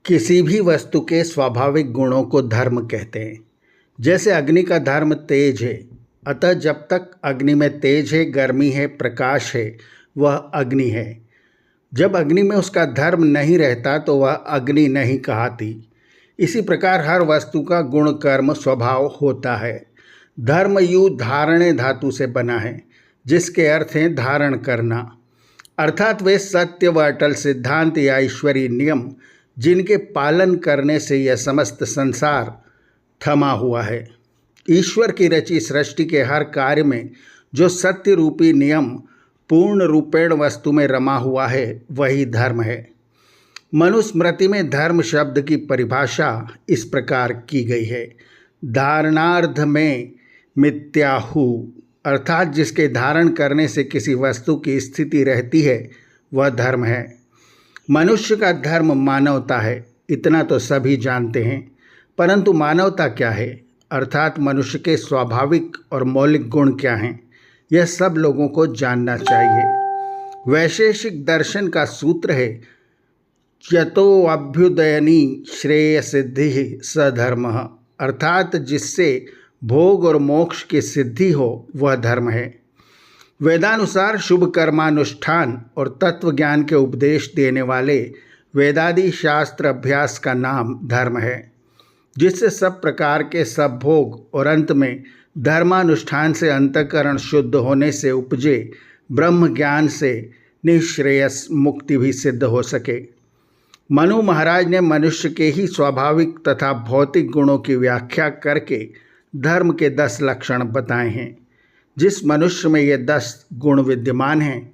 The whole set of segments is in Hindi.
किसी भी वस्तु के स्वाभाविक गुणों को धर्म कहते हैं। जैसे अग्नि का धर्म तेज है, अतः जब तक अग्नि में तेज है, गर्मी है, प्रकाश है, वह अग्नि है। जब अग्नि में उसका धर्म नहीं रहता तो वह अग्नि नहीं कहलाती। इसी प्रकार हर वस्तु का गुण कर्म स्वभाव होता है। धर्म यू धारणे धातु से बना है, जिसके अर्थ हैं धारण करना, अर्थात वे सत्य व अटल सिद्धांत या ईश्वरीय नियम जिनके पालन करने से यह समस्त संसार थमा हुआ है। ईश्वर की रची सृष्टि के हर कार्य में जो सत्य रूपी नियम पूर्ण रूपेण वस्तु में रमा हुआ है, वही धर्म है। मनुस्मृति में धर्म शब्द की परिभाषा इस प्रकार की गई है: धारणार्थ में मिथ्याहु, अर्थात जिसके धारण करने से किसी वस्तु की स्थिति रहती है, वह धर्म है। मनुष्य का धर्म मानवता है, इतना तो सभी जानते हैं, परंतु मानवता क्या है, अर्थात मनुष्य के स्वाभाविक और मौलिक गुण क्या हैं, यह सब लोगों को जानना चाहिए। वैशेषिक दर्शन का सूत्र है यतो अभ्युदयनी श्रेय सिद्धि स धर्म, अर्थात जिससे भोग और मोक्ष की सिद्धि हो वह धर्म है। वेदानुसार शुभ कर्मानुष्ठान और तत्व ज्ञान के उपदेश देने वाले वेदादि शास्त्र अभ्यास का नाम धर्म है, जिससे सब प्रकार के सब भोग और अंत में धर्मानुष्ठान से अंतःकरण शुद्ध होने से उपजे ब्रह्म ज्ञान से निःश्रेयस मुक्ति भी सिद्ध हो सके। मनु महाराज ने मनुष्य के ही स्वाभाविक तथा भौतिक गुणों की व्याख्या करके धर्म के 10 लक्षण बताए हैं। जिस मनुष्य में ये 10 गुण विद्यमान हैं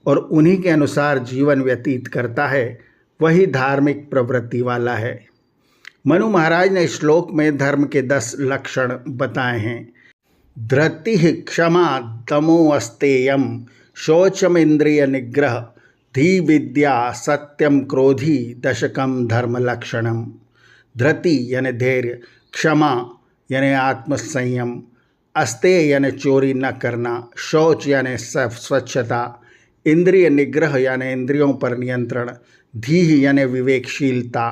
और उन्हीं के अनुसार जीवन व्यतीत करता है, वही धार्मिक प्रवृत्ति वाला है। मनु महाराज ने श्लोक में धर्म के 10 लक्षण बताए हैं। धृति क्षमा दमो अस्तेयम शौचम इंद्रिय निग्रह धी विद्या सत्यम क्रोधी दशकम धर्म लक्षणम। धृति यानी धैर्य, क्षमा यानी आत्मसंयम, अस्तेय यानी चोरी न करना, शौच यानी स्वच्छता, इंद्रिय निग्रह यानी इंद्रियों पर नियंत्रण, धीह यानी विवेकशीलता,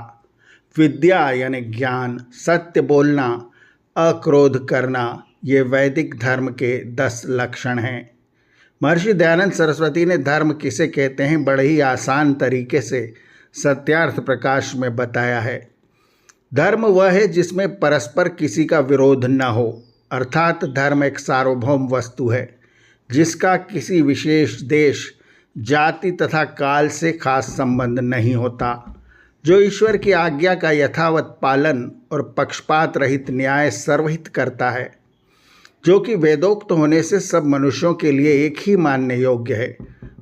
विद्या यानी ज्ञान, सत्य बोलना, अक्रोध करना, ये वैदिक धर्म के 10 लक्षण हैं। महर्षि दयानंद सरस्वती ने धर्म किसे कहते हैं बड़े ही आसान तरीके से सत्यार्थ प्रकाश में बताया है। धर्म वह है जिसमें परस्पर किसी का विरोध न हो, अर्थात धर्म एक सार्वभौम वस्तु है जिसका किसी विशेष देश, जाति तथा काल से खास संबंध नहीं होता, जो ईश्वर की आज्ञा का यथावत पालन और पक्षपात रहित न्याय सर्वहित करता है, जो कि वेदोक्त होने से सब मनुष्यों के लिए एक ही मानने योग्य है,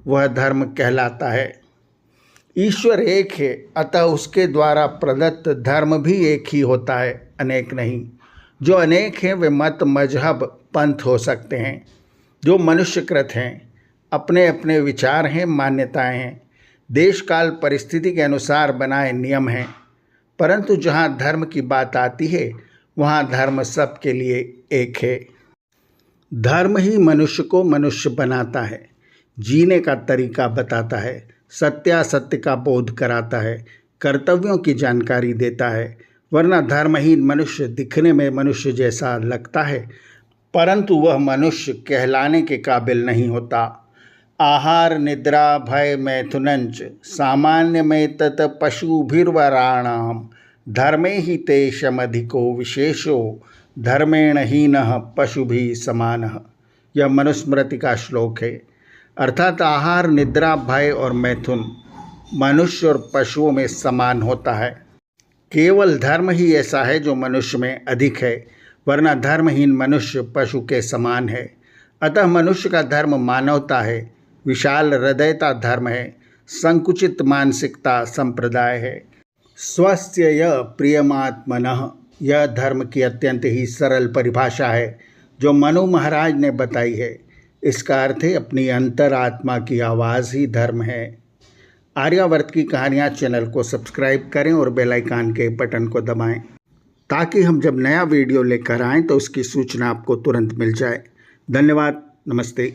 वह धर्म कहलाता है। ईश्वर एक है, अतः उसके द्वारा प्रदत्त धर्म भी एक ही होता है, अनेक नहीं। जो अनेक हैं वे मत, मजहब, पंथ हो सकते हैं। जो मनुष्यकृत हैं, अपने अपने विचार हैं, मान्यताएं हैं, देश काल परिस्थिति के अनुसार बनाए नियम हैं, परंतु जहाँ धर्म की बात आती है वहाँ धर्म सबके लिए एक है। धर्म ही मनुष्य को मनुष्य बनाता है, जीने का तरीका बताता है, सत्यासत्य का बोध कराता है, कर्तव्यों की जानकारी देता है। वरना धर्महीन मनुष्य दिखने में मनुष्य जैसा लगता है, परंतु वह मनुष्य कहलाने के काबिल नहीं होता। आहार निद्रा भय मैथुनंच सामान्य में तत पशुभिर्वराणाम धर्मे ही तेषमधिको विशेषो धर्मेण हीनः पशुभिः समानः। यह मनुस्मृति का श्लोक है। अर्थात आहार, निद्रा, भय और मैथुन मनुष्य और पशुओं में समान होता है। केवल धर्म ही ऐसा है जो मनुष्य में अधिक है, वरना धर्महीन मनुष्य पशु के समान है। अतः मनुष्य का धर्म मानवता है, विशाल हृदयता धर्म है, संकुचित मानसिकता संप्रदाय है। स्वस्य य प्रियमात्मनः, यह धर्म की अत्यंत ही सरल परिभाषा है जो मनु महाराज ने बताई है। इसका अर्थ है अपनी अंतरात्मा की आवाज़ ही धर्म है। आर्यावर्त की कहानियाँ चैनल को सब्सक्राइब करें और बेल आइकन के बटन को दबाएं, ताकि हम जब नया वीडियो लेकर आएँ तो उसकी सूचना आपको तुरंत मिल जाए। धन्यवाद। नमस्ते।